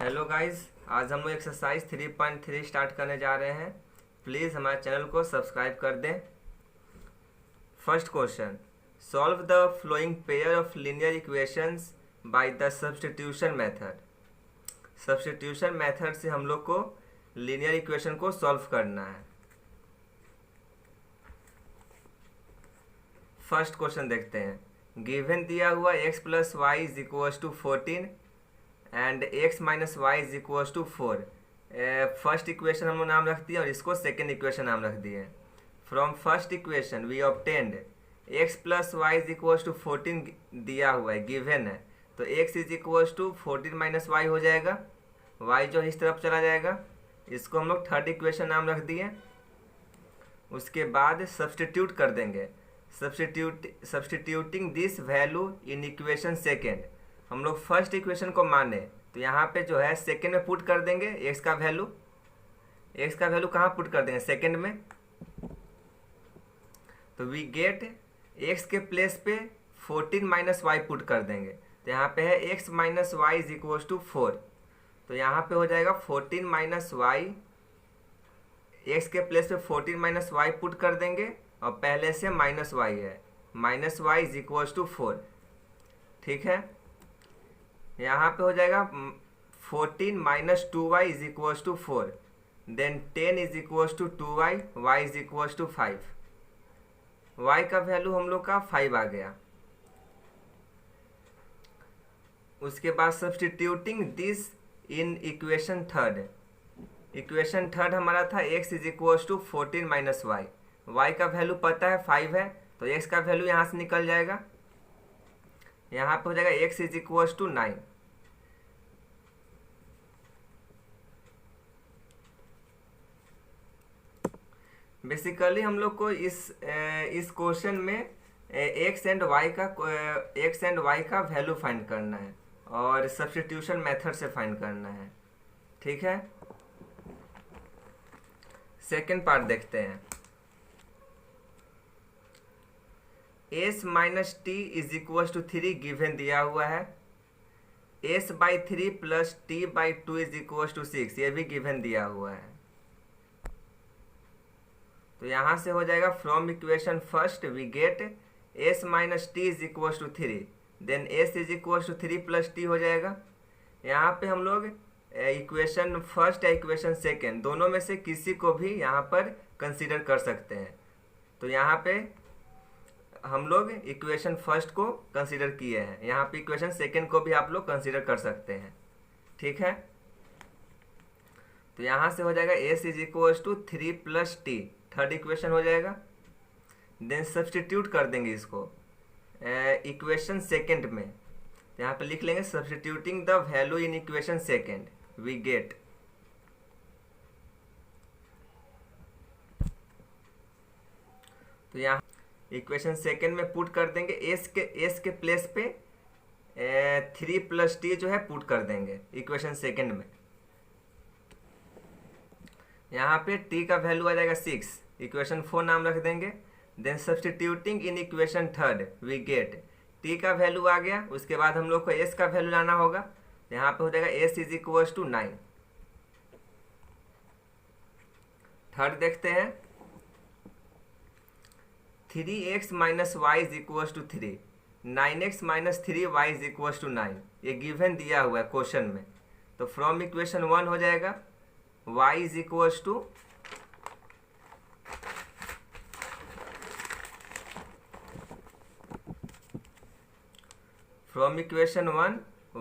Hello guys, आज हम लोग एक्सरसाइज 3.3 स्टार्ट करने जा रहे हैं। प्लीज़ हमारे चैनल को सब्सक्राइब कर दें। First question, solve the flowing pair of linear equations by the substitution method. Substitution method से हम लोग को लीनियर इक्वेशन को सॉल्व करना है। फर्स्ट क्वेश्चन देखते हैं। गिवन दिया हुआ x plus Y is equals to 14 and x minus Y is equals to 4। First equation हम लोग नाम रख दिए और इसको सेकेंड इक्वेशन नाम रख दिए। From first equation we obtained x plus Y is equals to 14 दिया हुआ है, गिवन है, तो x is equals to 14 minus Y हो जाएगा। y जो इस तरफ चला जाएगा, इसको हम लोग थर्ड इक्वेशन नाम रख दिए। उसके बाद सब्स्टिट्यूट कर देंगे। Substituting this value in equation second. हम लोग फर्स्ट इक्वेशन को माने तो यहाँ पे जो है सेकेंड में पुट कर देंगे x का वैल्यू कहाँ पुट कर देंगे, सेकेंड में। तो वी गेट x के प्लेस पे 14 माइनस वाई पुट कर देंगे, तो यहाँ पे है x minus Y is equal to 4। तो यहाँ पे हो जाएगा 14 माइनस वाई, x के प्लेस पे 14 माइनस वाई पुट कर देंगे और पहले से माइनस वाई है, minus Y is equal to 4। ठीक है, यहाँ पे हो जाएगा 14 minus 2y is equal to 4, then 10 is equal to 2y, y is equal to 5। y का वैल्यू हम लोग का 5 आ गया। उसके बाद substituting this in equation third. Equation third हमारा था x is equal to 14 minus Y. y का वैल्यू पता है 5 है, तो x का वैल्यू यहाँ से निकल जाएगा। यहाँ पे हो जाएगा x is equal to 9। Basically हम लोग को इस क्वेश्चन में x एंड y का वैल्यू फाइंड करना है और सब्स्टिट्यूशन मेथड से फाइंड करना है। ठीक है, सेकेंड पार्ट देखते हैं। s minus T is equal to 3 given दिया हुआ है। s by 3 plus T by 2 is equal to 6, ये भी गिवन दिया हुआ है। तो यहाँ से हो जाएगा from equation first we get s minus T is equal to 3, then s is equal to 3 plus T हो जाएगा। यहाँ पे हम लोग इक्वेशन फर्स्ट या इक्वेशन सेकेंड दोनों में से किसी को भी यहाँ पर कंसीडर कर सकते हैं। तो यहाँ पे हम लोग इक्वेशन फर्स्ट को कंसीडर किए हैं, यहाँ पे इक्वेशन सेकेंड को भी आप लोग कंसीडर कर सकते हैं। ठीक है, तो यहाँ से हो जाएगा s is equal to 3 plus T, third equation हो जाएगा। देन सब्स्टिट्यूट कर देंगे इसको इक्वेशन सेकेंड में, यहाँ पे लिख लेंगे substituting the value in equation second we get. तो यहाँ इक्वेशन सेकेंड में पुट कर देंगे s के प्लेस पे 3 प्लस टी जो है पुट कर देंगे इक्वेशन सेकेंड में। यहाँ पे t का वैल्यू आ जाएगा 6, इक्वेशन 4 नाम रख देंगे। Then substituting in equation third we get t का वैल्यू आ गया। उसके बाद हम लोग को s का वैल्यू लाना होगा, यहाँ पे हो जाएगा s is equal to 9। Third देखते हैं, 3x minus Y is equal to 3, 9x minus 3y is equal to 9, ये गिवन दिया हुआ है क्वेश्चन में। तो फ्रॉम इक्वेशन 1 हो जाएगा y is equal to from equation 1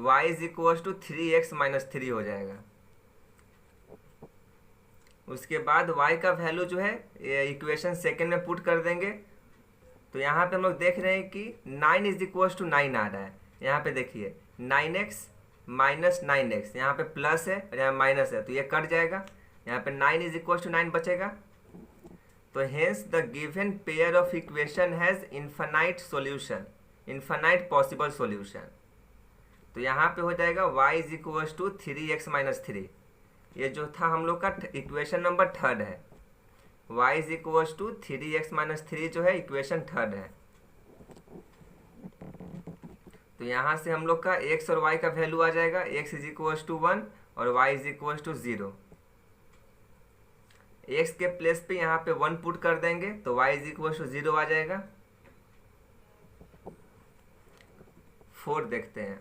y is equal to 3x minus 3 हो जाएगा। उसके बाद y का वैल्यू जो है इक्वेशन सेकेंड में पुट कर देंगे। तो यहाँ पे हम लोग देख रहे हैं कि 9 इज इक्वल टू 9 आ रहा है। यहाँ पे देखिए 9x माइनस 9x, यहाँ पे प्लस है और यहाँ माइनस है, तो ये कट जाएगा। यहाँ पे 9 इज इक्वल टू 9 बचेगा। तो hence the given pair of equation has infinite solution, infinite possible solution. तो यहाँ पे हो जाएगा y is equal to 3x minus 3, ये जो था हम लोग का इक्वेशन नंबर थर्ड है। y is equal to 3x minus 3 जो है इक्वेशन थर्ड है। तो यहाँ से हम लोग का x और y का वैल्यू आ जाएगा, x इज इक्वल टू 1, और y is equal to 0। x के प्लेस पे यहाँ पे 1 पुट कर देंगे तो y इज इक्वल टू 0 आ जाएगा। 4 देखते हैं।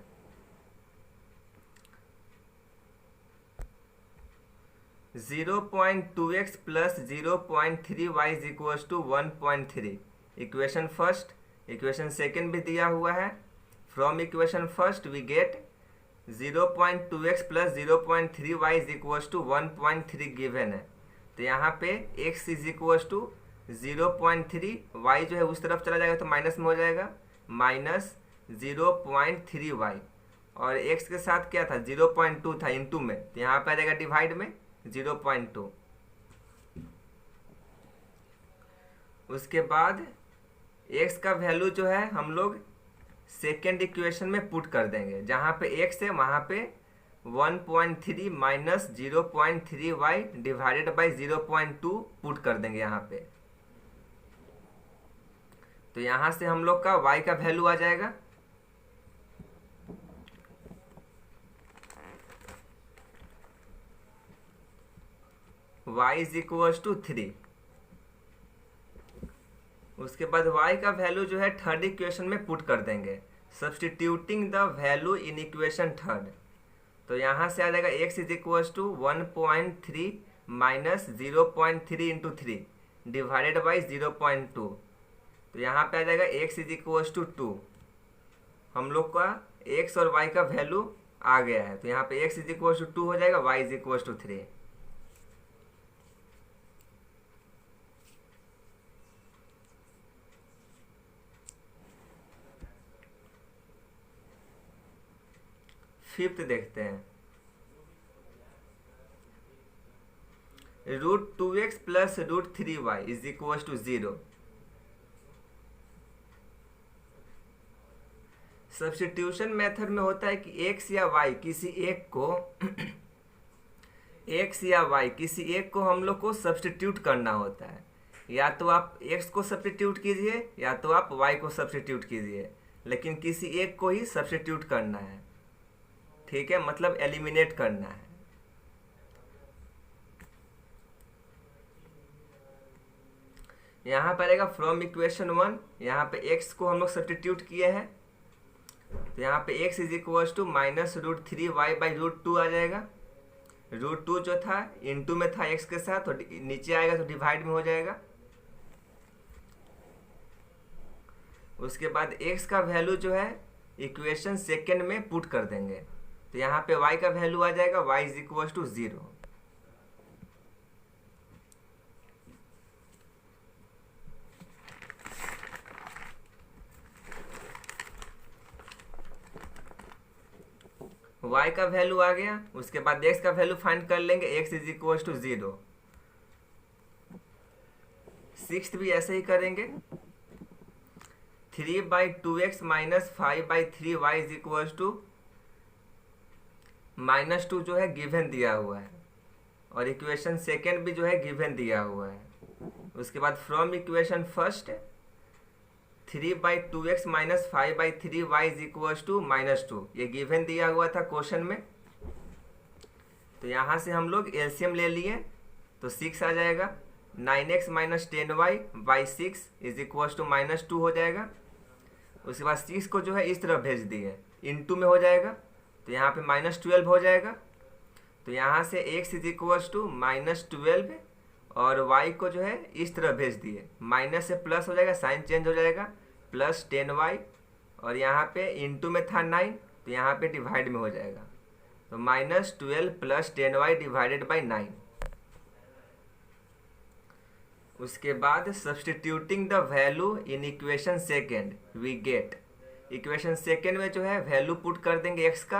Zero point 2x plus 0.3y is equal to 1.3। Equation first, equation second भी दिया हुआ है। From equation first we get 0.2x plus 0.3y is equal to 1.3 given है। तो यहाँ पे x is equal to 0.3, y जो है उस तरफ चला जाएगा तो माइनस में हो जाएगा, माइनस 0.3y, और x के साथ क्या था 0.2 था इनटू में, तो यहाँ पे आ जाएगा डिवाइड में 0.2। उसके बाद x का वैल्यू जो है हम लोग सेकेंड इक्वेशन में पुट कर देंगे। जहाँ पे x है वहाँ पे 1.3 minus 0.3y divided by 0.2 put कर देंगे यहाँ पे। तो यहाँ से हम लोग का y का वैल्यू आ जाएगा y इज इक्वल टू 3। उसके बाद y का वैल्यू जो है थर्ड इक्वेशन में पुट कर देंगे, substituting the value in equation third. तो यहाँ से आ जाएगा x is equal to 1.3 minus 0.3 into 3 divided by 0.2। तो यहाँ पे आ जाएगा x इज इक्वल टू 2। हम लोग का x और y का वैल्यू आ गया है, तो यहाँ पे x इज इक्वल टू 2 हो जाएगा, y is equal to 3। Fifth देखते हैं। √2x plus √3y is equal to 0। Substitution method में होता है कि x या y किसी एक को x या y किसी एक को हम लोग को सब्स्टिट्यूट करना होता है। या तो आप x को सब्स्टिट्यूट कीजिए या तो आप y को सब्स्टिट्यूट कीजिए, लेकिन किसी एक को ही सब्स्टिट्यूट करना है। ठीक है, मतलब एलिमिनेट करना है। यहाँ पर आएगा फ्रॉम इक्वेशन 1, यहाँ पे x को हम लोग सब्स्टिट्यूट किए हैं, तो यहाँ पे x is equal to minus √3y by √2 आ जाएगा। √2 जो था इनटू में था x के साथ, तो नीचे आएगा तो डिवाइड में हो जाएगा। उसके बाद x का वैल्यू जो है इक्वेशन सेकेंड में पुट कर देंगे, तो यहाँ पे y का वैल्यू आ जाएगा y is equal to 0। y का वैल्यू आ गया। उसके बाद x का वैल्यू फाइंड कर लेंगे, x is equal to 0। Sixth भी ऐसे ही करेंगे। 3/2x minus 5/3y is equal to -2 जो है गिवन दिया हुआ है, और इक्वेशन सेकेंड भी जो है गिवन दिया हुआ है। उसके बाद from equation first 3/2x minus 5/3y is equal to -2, ये गिवन दिया हुआ था क्वेश्चन में। तो यहाँ से हम लोग एलसीएम ले लिए तो 6 आ जाएगा। 9x minus 10y by 6 is equal to -2 हो जाएगा। उसके बाद 6 को जो है इस तरफ भेज दिए, इनटू में हो जाएगा, तो यहाँ पे -12 हो जाएगा। तो यहाँ से x इज इक्वल टू -12 और y को जो है इस तरह भेज दिए, माइनस से प्लस हो जाएगा, साइन चेंज हो जाएगा, प्लस 10y, और यहाँ पे इनटू में था 9, तो यहाँ पे डिवाइड में हो जाएगा, तो -12 प्लस 10y डिवाइडेड बाई 9। उसके बाद substituting the value in equation second we get, equation second में जो है वैल्यू पुट कर देंगे x का,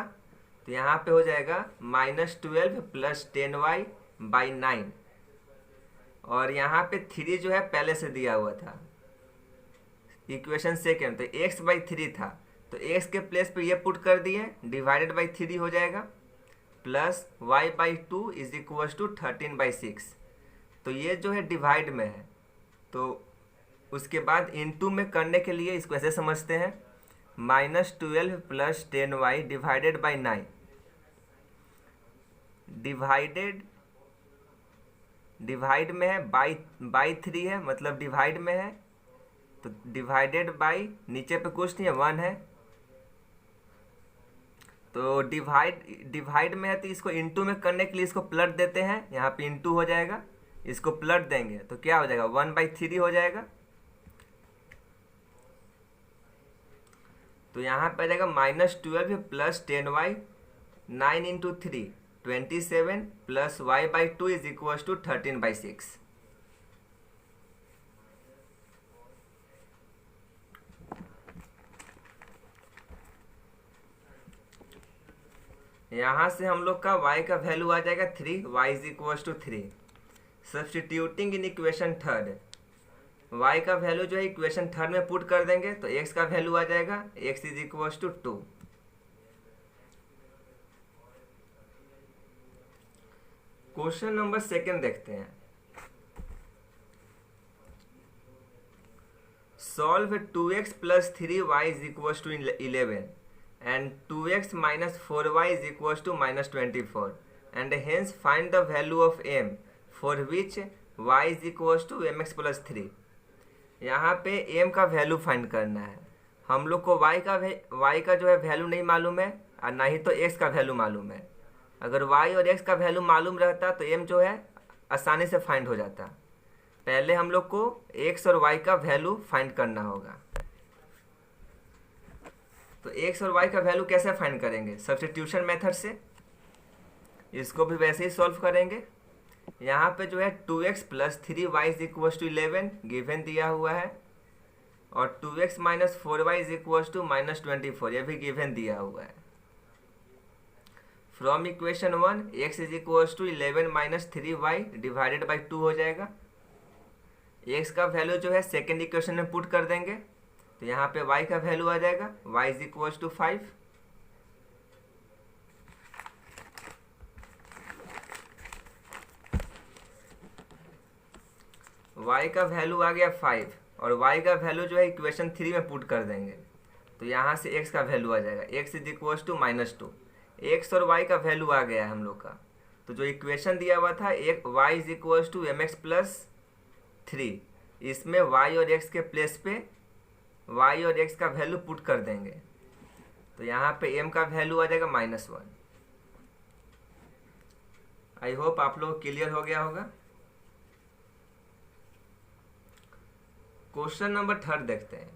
तो यहाँ पे हो जाएगा -12 प्लस 10y बाई 9, और यहाँ पे 3 जो है पहले से दिया हुआ था इक्वेशन सेकेंड, तो x बाई 3 था, तो x के प्लेस पे ये पुट कर दिए, डिवाइडेड बाई 3 हो जाएगा, plus y by 2 is equal to 13/6। तो ये जो है डिवाइड में है, तो उसके बाद इनटू में करने के लिए इसको ऐसे समझते हैं, -12 plus 10y divided by 9, divide में है, बाई 3 है, मतलब डिवाइड में है, तो डिवाइडेड बाई, नीचे पे कुछ नहीं है, 1 है, तो डिवाइड में है तो इसको इनटू में करने के लिए इसको प्लट देते हैं, यहाँ पे इनटू हो जाएगा, इसको प्लट देंगे तो क्या हो जाएगा, 1/3 हो जाएगा। तो यहाँ पे आ जाएगा -12 plus 10y, 9 × 3 27 plus y/2 is equal to 13/6। यहाँ से हम लोग का y का वैल्यू आ जाएगा 3, y is equal to 3। Substituting in equation third, y का वैल्यू जो है इक्वेशन थर्ड में पुट कर देंगे तो x का वैल्यू आ जाएगा x is equal to 2। Question number second देखते हैं। Solve 2x plus 3y is equal to 11 and 2x minus 4y is equals to -24 and hence find the value of m for which y is equals to mx plus 3। यहाँ पे m का value find करना है। हम लोग को y का जो है वैल्यू नहीं मालूम है और ना ही तो x का वैल्यू मालूम है। अगर y और x का वैल्यू मालूम रहता तो m जो है आसानी से फाइंड हो जाता। पहले हम लोग को x और y का वैल्यू फाइंड करना होगा। तो x और y का वैल्यू कैसे फाइंड करेंगे, सब्स्टिट्यूशन मेथड से। इसको भी वैसे ही सॉल्व करेंगे। यहाँ पे जो है 2x plus 3y is equal to 11 given दिया हुआ है और 2x minus 4y is equal to -24 ये भी गिवन दिया हुआ है। From equation 1 x is equal to 11 minus 3y divided by 2 हो जाएगा। x का वैल्यू जो है सेकेंड इक्वेशन में पुट कर देंगे तो यहाँ पे y का वैल्यू आ जाएगा y is equal to 5। y का वैल्यू आ गया 5 और y का वैल्यू जो है इक्वेशन 3 में पुट कर देंगे तो यहाँ से x का वैल्यू आ जाएगा x is equal to -2। x और y का वैल्यू आ गया है हम लोग का। तो जो इक्वेशन दिया हुआ था y is equal to mx plus 3, इसमें y और x के प्लेस पे y और x का वैल्यू पुट कर देंगे तो यहाँ पे m का वैल्यू आ जाएगा -1। आई होप आप लोग क्लियर हो गया होगा। क्वेश्चन नंबर थर्ड देखते हैं।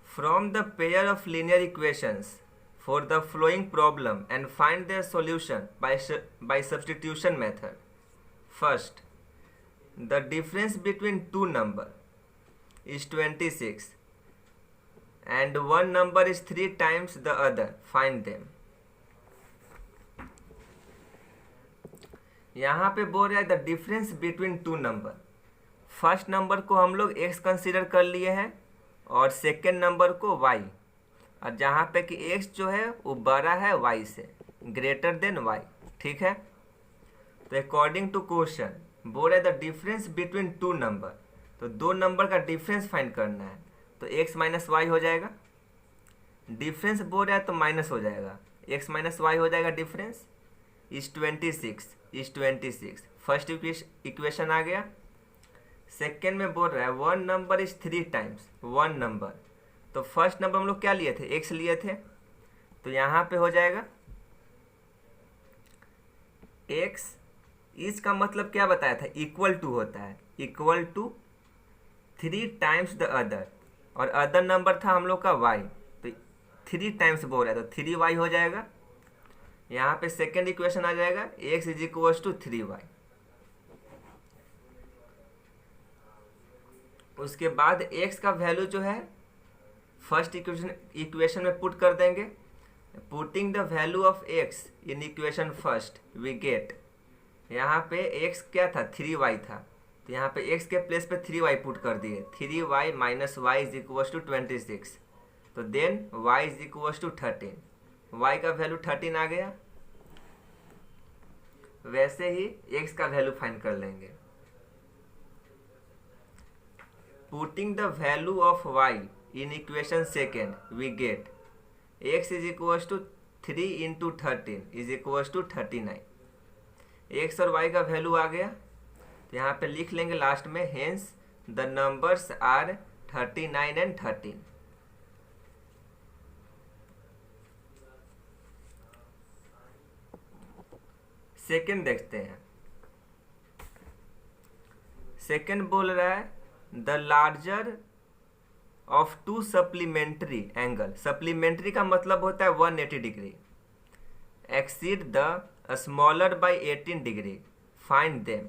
From the pair of linear equations for the flowing problem and find their solution bye substitution method. First, the difference between two number is 26 and one number is 3 times the other, find them। यहाँ पे बोल रहा है the difference between two number. First number को हम लोग x consider कर लिए हैं और सेकेंड नंबर को y, और जहाँ पे कि x जो है वो बड़ा है y से, ग्रेटर देन y। ठीक है, तो अकॉर्डिंग टू क्वेश्चन बोल रहा है the difference between two number, तो दो नंबर का डिफरेंस फाइंड करना है तो x माइनस वाई हो जाएगा। डिफरेंस बोल रहा है तो माइनस हो जाएगा, x माइनस वाई हो जाएगा डिफरेंस। इज 26 फर्स्ट इक्वेशन आ गया। सेकेंड में बोल रहा है one number is 3 times one number, तो फर्स्ट नंबर हम लोग क्या लिए थे, x लिए थे, तो यहाँ पे हो जाएगा x, इसका मतलब क्या बताया था, इक्वल टू होता है, equal to 3 times the other, और अदर नंबर था हम लोग का y, तो 3 टाइम्स बोल रहा है तो 3y हो जाएगा। यहाँ पे सेकेंड इक्वेशन आ जाएगा x is equal to 3y। उसके बाद x का वैल्यू जो है फर्स्ट इक्वेशन में पुट कर देंगे। Putting the value of x in equation first we get, यहाँ पे x क्या था, 3y था, तो यहाँ पे x के प्लेस पे 3y पुट कर दिए, 3y minus Y is equal to 26, तो then y is equal to 13, y का वैल्यू 13 आ गया। वैसे ही x का वैल्यू फाइंड कर लेंगे। Putting the value of y in equation second we get x is equal to 3 into 13 is equal to 39। X और वाई का वैल्यू आ गया, तो यहाँ पे लिख लेंगे लास्ट में, hence the numbers are 39 and 13। Second देखते हैं। सेकेंड बोल रहा है the larger of to supplementary angle, supplementary का मतलब होता है 180 degree, exceed the smaller by 18 degree, find them.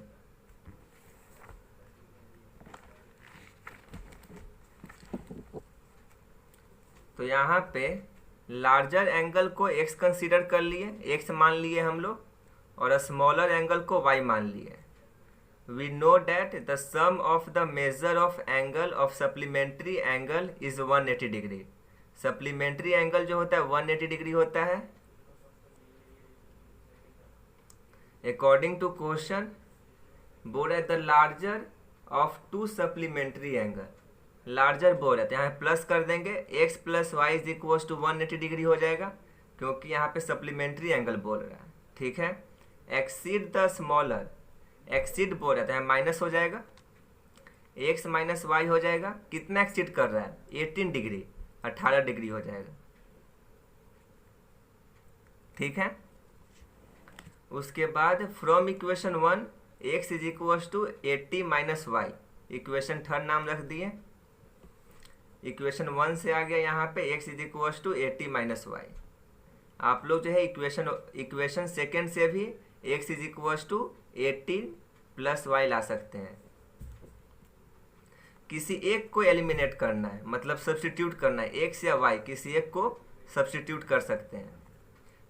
तो यहाँ पे लार्जर एंगल को x कंसीडर कर लिए, x मान लिए हम लोग, और स्मॉलर एंगल को y मान लिए। We know that the sum of the measure of angle of supplementary angle is 180 degree. Supplementary angle जो होता है 180 डिग्री होता है। According to question, बोल रहा है the larger of two supplementary angle. Larger बोल रहा है, यहाँ प्लस कर देंगे, x plus Y is equal to 180 degree हो जाएगा, क्योंकि यहाँ पे सप्लीमेंट्री एंगल बोल रहा है। ठीक है। एक्सीड द स्मॉलर, एक्सीड बोल रहा है माइनस हो जाएगा, x माइनस वाई हो जाएगा। कितना एक्सीड कर रहा है? 18 डिग्री, 18 डिग्री हो जाएगा। ठीक है। उसके बाद from equation 1 x is equal to 80 minus y, equation third नाम रख दिए। इक्वेशन 1 से आ गया यहाँ पे x is equal to 80 minus Y. आप लोग जो है इक्वेशन सेकेंड से भी x is equal to 18 plus Y ला सकते हैं। किसी एक को एलिमिनेट करना है, मतलब सब्स्टिट्यूट करना है, x या y किसी एक को सब्स्टिट्यूट कर सकते हैं।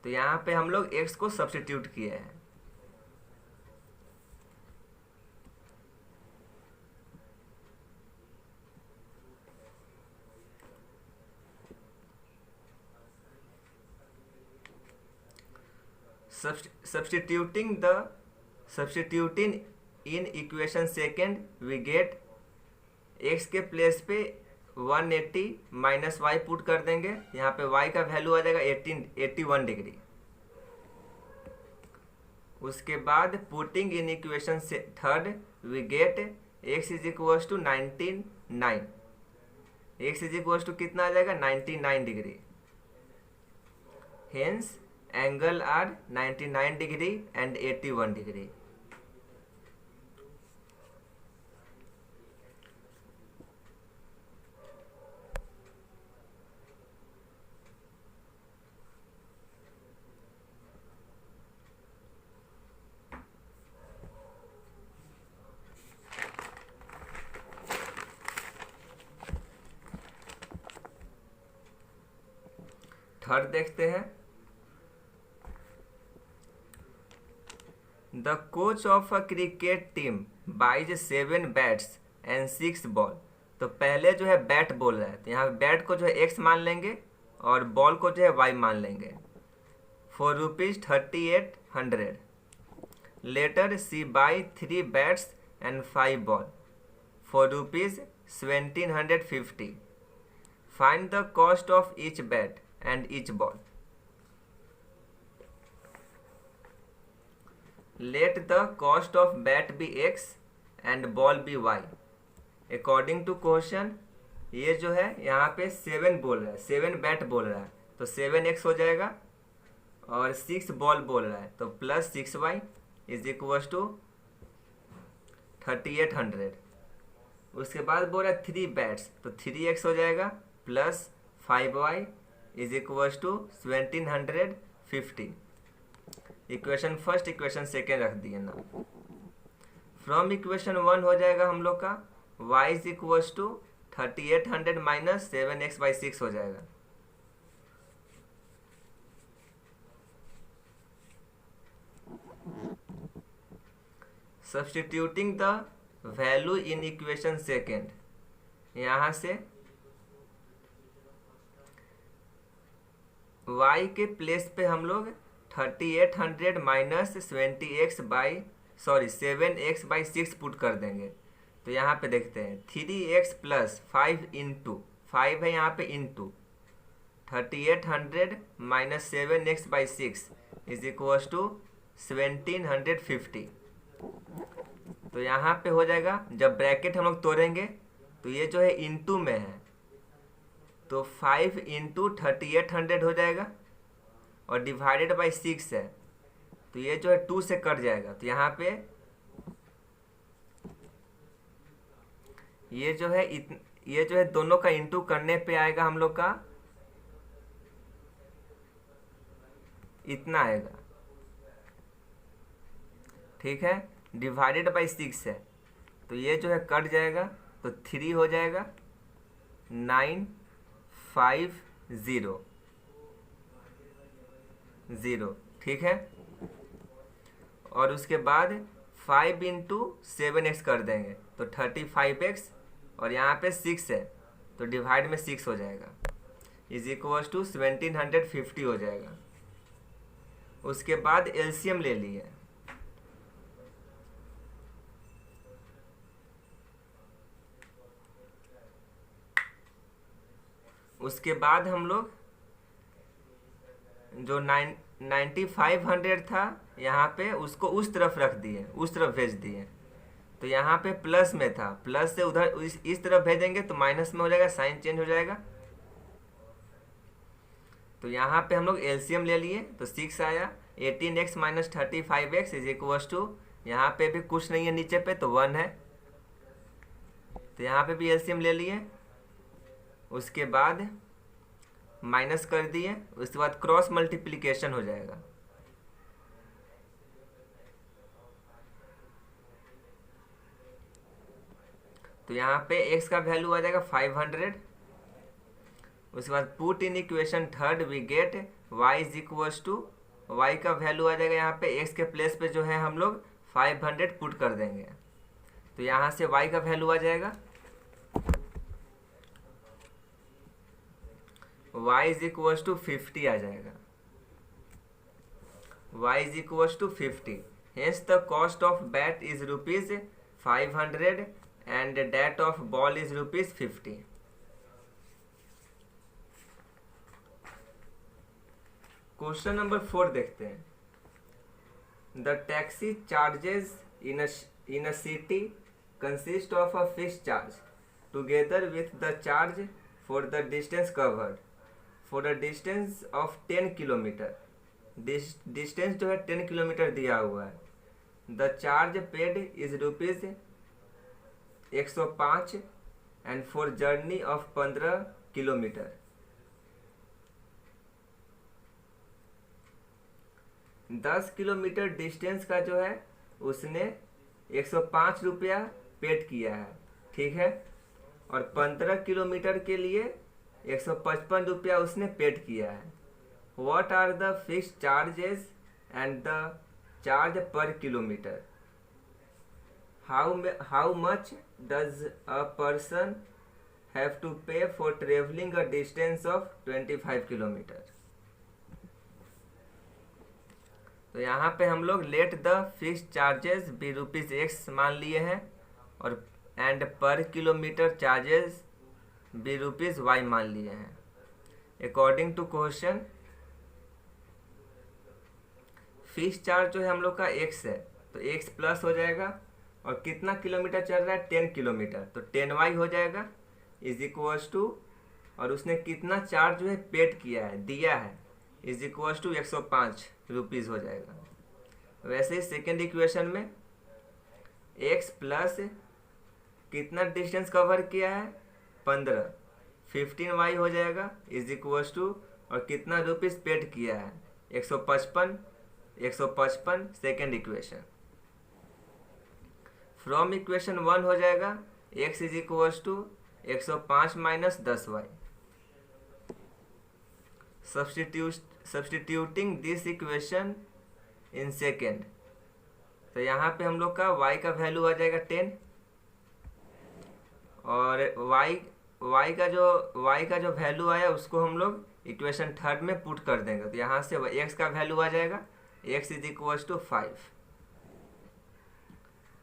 तो यहाँ पे हम लोग x को सब्स्टिट्यूट किए हैं। Substituting in equation second we get x के प्लेस पे 180 माइनस वाई पुट कर देंगे, यहाँ पे y का वैल्यू आ जाएगा 81 डिग्री। उसके बाद पुटिंग इन इक्वेशन से third we get x is equal to 99, x is equal to कितना आ जाएगा? 99 degree. Hence angle are 99 degree and 81 degree. Third देखते हैं। The coach of a cricket team buys 7 bats and 6 ball. तो पहले जो है बैट बोल रहा है, तो यहाँ बैट को जो है x मान लेंगे और बॉल को जो है y मान लेंगे। For ₹3800 later she buys 3 bats and 5 ball for ₹1750। Find the cost of each bat and each ball. Let the cost of bat be x and ball be y. According to question, ये जो है यहाँ पे 7 बोल रहा है, 7 bat बोल रहा है, तो 7x हो जाएगा, और 6 बॉल बोल रहा है तो plus 6y is equal to 3800। उसके बाद बोल रहा है 3 बैट्स, तो 3x हो जाएगा plus 5y is equal to 1750। Equation first equation second रख दिए ना। फ्रॉम इक्वेशन 1 हो जाएगा हम लोग का y is equal to 3800 minus 7x/6 हो जाएगा। Substituting the value in equation second, यहाँ से y के प्लेस पे हम लोग 3800 माइनस 7x/6 पुट कर देंगे। तो यहाँ पे देखते हैं 3x प्लस 5 इंटू 5 है यहाँ पे into 3800 minus 7x/6 is equal to 1750। तो यहाँ पे हो जाएगा, जब ब्रैकेट हम लोग तोड़ेंगे तो ये जो है इनटू में है, तो 5 इंटू 3800 हो जाएगा, और डिवाइडेड बाई 6 है, तो ये जो है 2 से कट जाएगा। तो यहाँ पे ये जो है दोनों का इंटू करने पे आएगा हम लोग का इतना आएगा, ठीक है। डिवाइडेड बाई 6 है, तो ये जो है कट जाएगा, तो 3 हो जाएगा 950, ठीक है। और उसके बाद 5 इंटू 7x कर देंगे, तो 35x, और यहाँ पे 6 है, तो डिवाइड में 6 हो जाएगा, इज इक्वल टू 1750 हो जाएगा। उसके बाद एलसीएम ले लिए, उसके बाद हम लोग जो 9500 था यहाँ पे, उसको उस तरफ रख दिए, उस तरफ भेज दिए। तो यहाँ पे प्लस में था, प्लस से उधर इस तरफ भेजेंगे तो माइनस में हो जाएगा, साइन चेंज हो जाएगा। तो यहाँ पे हम लोग एलसीएम ले लिए, तो 6 आया। 18x minus 35x is equal to, यहाँ पे भी कुछ नहीं है नीचे पे, तो 1 है। तो यहाँ पे भी एलसीएम ले लिए, उसके बाद माइनस कर दिए, उसके बाद क्रॉस मल्टीप्लिकेशन हो जाएगा। तो यहाँ पे x का वैल्यू आ जाएगा 500। उसके बाद put in equation third we get y is equal to, y का वैल्यू आ जाएगा यहाँ पे x के प्लेस पे जो है हम लोग 500 पुट कर देंगे, तो यहाँ से y का वैल्यू आ जाएगा y इज इक्वल टू 50 आ जाएगा, y is equal to 50। Hence the cost of bat is ₹500 and that of ball is ₹50। Question number 4 देखते हैं। The taxi charges in a city consist of a fixed charge together with the charge for the distance covered for a distance of 10 kilometre. Distance जो है 10 kilometre दिया हुआ है। The charge paid is ₹105 and for journey of 15 kilometre. 10 kilometre distance का जो है उसने 105 रुपया पेड किया है, ठीक है। और 15 किलोमीटर के लिए 155 रुपया उसने पेड किया है। What are the fixed charges and the charge per kilometre? How much does a person have to pay for travelling a distance of 25 kilometre? तो यहाँ पे हम लोग let the fixed charges be ₹x मान लिए हैं, और एंड पर किलोमीटर चार्जेस बी ₹y मान लिए हैं। According to question, fixed charge जो है हम लोग का x है, तो x प्लस हो जाएगा, और कितना किलोमीटर चल रहा है 10 किलोमीटर, तो 10y हो जाएगा इज इक्वल्स टू, और उसने कितना चार्ज जो है पेड किया है, दिया है, इज इक्वल्स टू 105 रुपीज़ हो जाएगा। वैसे ही सेकेंड इक्वेशन में x प्लस कितना डिस्टेंस कवर किया है 15, 15y हो जाएगा इज इक्वल्स टू, और कितना रुपीज़ पेड किया है 155 सेकेंड इक्वेशन। फ्रॉम इक्वेशन 1 हो जाएगा x is equals to 105 minus 10y। Substituting this equation in second, तो यहाँ पे हम लोग का y का वैल्यू आ जाएगा 10, और y का जो वैल्यू आया उसको हम लोग इक्वेशन थर्ड में पुट कर देंगे। तो यहाँ से x का वैल्यू आ जाएगा x इज इक्वल टू 5।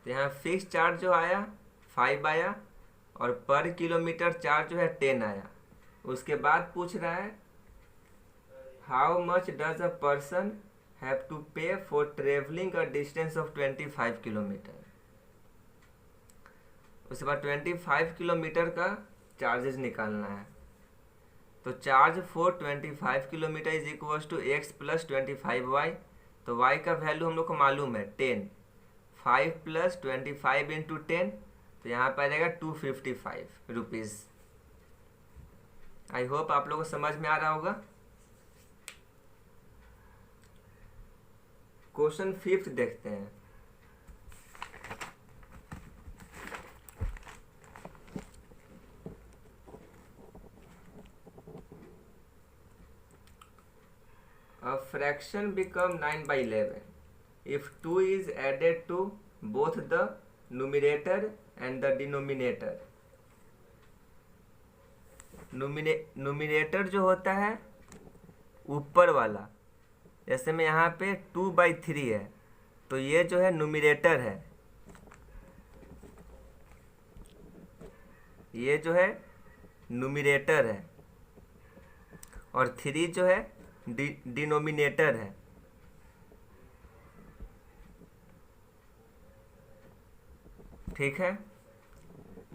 तो यहाँ फिक्स चार्ज जो आया 5 आया, और पर किलोमीटर चार्ज जो है 10 आया। उसके बाद पूछ रहा है how much does a person have to pay for travelling a distance of 25 kilometre. उसके बाद 25 किलोमीटर का चार्जेस निकालना है। तो charge for 25 kilometre is equal to X plus 25y। तो y का वैल्यू हम लोग को मालूम है 10, 5 प्लस 25 इंटू 10, तो यहाँ पर आ जाएगा 255 रुपीज़। आई होप आप लोगों को समझ में आ रहा होगा। क्वेश्चन 5 देखते हैं। A fraction become 9 by 11 if 2 is added to both the numerator and the denominator। नुमिनेटर जो होता है ऊपर वाला, जैसे में यहाँ पे 2/3 है, तो ये जो है नुमिनेटर है, ये जो है नुमिनेटर है, और 3 जो है डिनोमिनेटर है। ठीक है,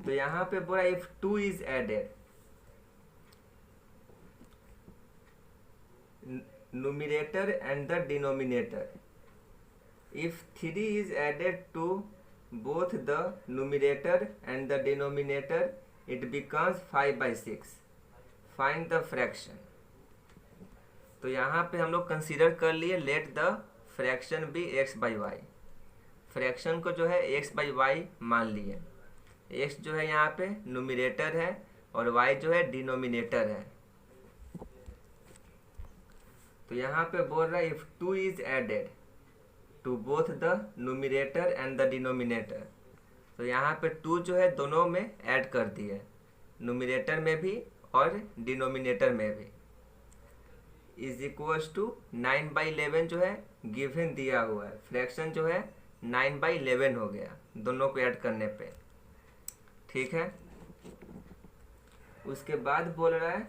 तो यहाँ पे बोला if 2 is added, numerator and the denominator, if 3 is added to both the numerator and the denominator it becomes 5/6, find the fraction। तो यहाँ पे हम लोग कंसीडर कर लिए let the fraction be x/y। Fraction को जो है x/y मान लिए। x जो है यहाँ पे नुमिनेटर है और y जो है डिनोमिनेटर है। तो यहाँ पे बोल रहा है if 2 is added to both the numerator and the denominator. तो यहाँ पे 2 जो है दोनों में ऐड कर दिए, नुमिनेटर में भी और डिनोमिनेटर में भी, इज इक्वल्स टू 9/11 जो है गिवन दिया हुआ है। फ्रैक्शन जो है 9/11 हो गया दोनों को ऐड करने पे। ठीक है, उसके बाद बोल रहा है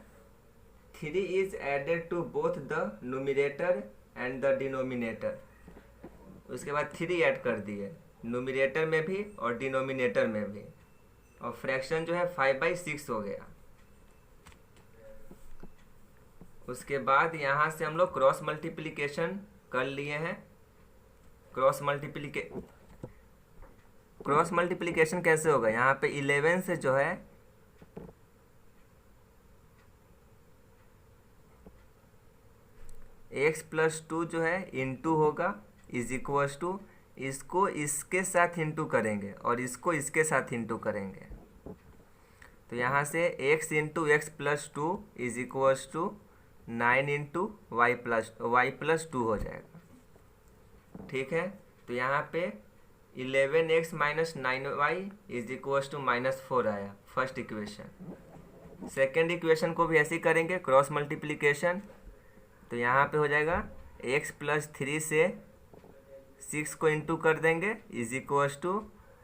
3 is added to both the numerator and the denominator। उसके बाद 3 ऐड कर दिए नुमिनेटर में भी और डिनोमिनेटर में भी, और फ्रैक्शन जो है 5/6 हो गया। उसके बाद यहाँ से हम लोग क्रॉस मल्टीप्लिकेशन कर लिए हैं। क्रॉस मल्टीप्लिकेशन कैसे होगा, यहाँ पे 11 से जो है x + 2 जो है इंटू होगा, इज इक्वल्स टू इसको इसके साथ इंटू करेंगे और इसको इसके साथ इंटू करेंगे। तो यहाँ से x into x + 2 is equals to 9 into y + 2 हो जाएगा। ठीक है, तो यहाँ पे 11x - 9y is equals to -4 आया फर्स्ट इक्वेशन। सेकेंड इक्वेशन को भी ऐसे ही करेंगे क्रॉस मल्टीप्लिकेशन। तो यहाँ पे हो जाएगा x + 3 से 6 को इंटू कर देंगे इज इक्वल्स टू,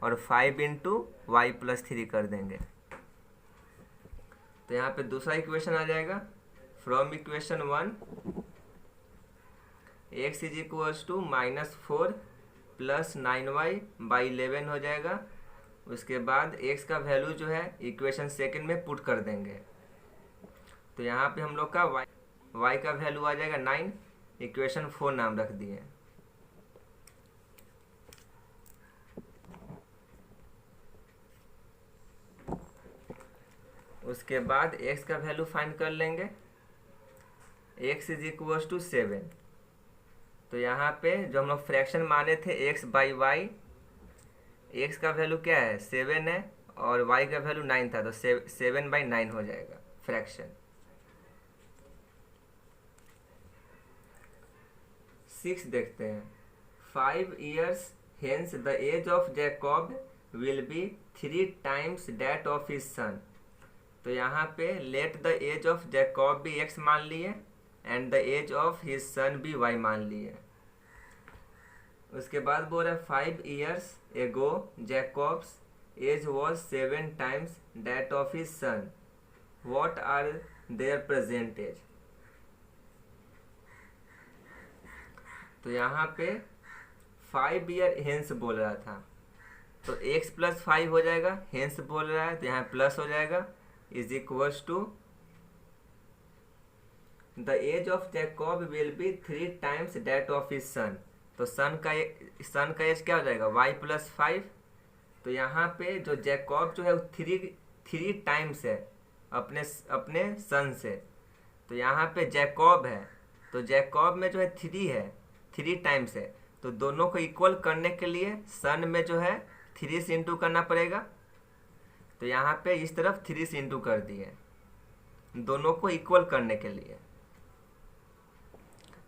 और 5 इंटू y + 3 कर देंगे। तो यहाँ पे दूसरा इक्वेशन आ जाएगा from equation 1 x is equals to -4 + 9y/11 हो जाएगा। उसके बाद x का वैल्यू जो है इक्वेशन सेकंड में पुट कर देंगे। तो यहाँ पे हम लोग का y का वैल्यू आ जाएगा 9, इक्वेशन 4 नाम रख दिए। उसके बाद x का वैल्यू फाइंड कर लेंगे, x इज इक्वल्स टू 7। तो यहाँ पे जो हम लोग फ्रैक्शन माने थे x/y, x का वैल्यू क्या है 7 है और y का वैल्यू 9 था, तो 7/9 हो जाएगा फ्रैक्शन। 6 देखते हैं। 5 years hence the age of Jacob will be 3 times that of his son। तो यहाँ पे let the age of Jacob भी x मान लिए and the age of his son भी y मान लिए। उसके बाद बोल रहा है 5 years ago Jacob's age was 7 times that of his son, what are their present age। तो यहाँ पे 5 ईयर हेंस बोल रहा था, तो x प्लस 5 हो जाएगा, हेंस बोल रहा है तो यहाँ प्लस हो जाएगा, is equals to the age of Jacob will be 3 times that of his son. तो सन का एज क्या हो जाएगा, y प्लस 5। तो यहाँ पे जो जैकब जो है वो थ्री टाइम्स है अपने सन से। तो यहाँ पे जैकब है, तो जैकब में जो है 3 है, 3 टाइम्स है, तो दोनों को इक्वल करने के लिए सन में जो है 3 से इंटू करना पड़ेगा। तो यहाँ पे इस तरफ 3 से इंटू कर दिए दोनों को इक्वल करने के लिए,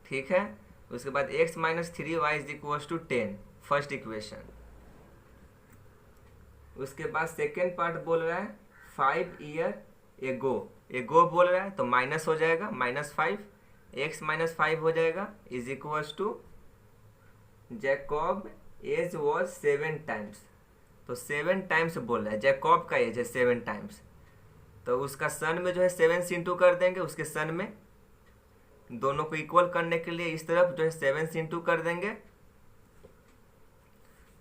ठीक है। उसके बाद x minus 3y is equal to 10, first equation. उसके बाद सेकेंड पार्ट बोल रहा है 5 ईयर एगो बोल रहा है, तो माइनस हो जाएगा, -5, x माइनस 5 हो जाएगा, is equal to Jacob age was 7 times. तो 7 टाइम्स बोल रहा है, जैकब का एज है 7 टाइम्स, तो उसका सन में जो है 7 से इंटू कर देंगे, उसके सन में दोनों को इक्वल करने के लिए इस तरफ जो है 7 से इंटू कर देंगे।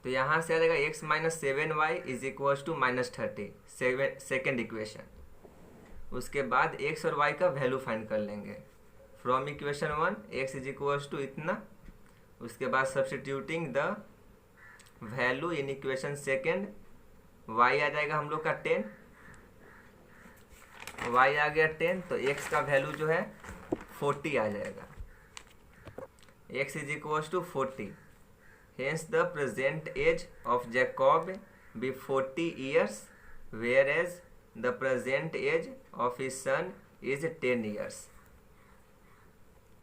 तो यहाँ से आ जाएगा x minus 7y is equal to -30, second equation. उसके बाद x और y का वैल्यू फाइंड कर लेंगे from equation 1, x is equal to इतना। उसके बाद substituting the value in equation second, y आ जाएगा हम लोग का 10, y आ गया 10, तो x का वैल्यू जो है 40 आ जाएगा, x is equal to 40। Hence the present age of Jacob be 40 years, whereas the present age of his son is 10 years.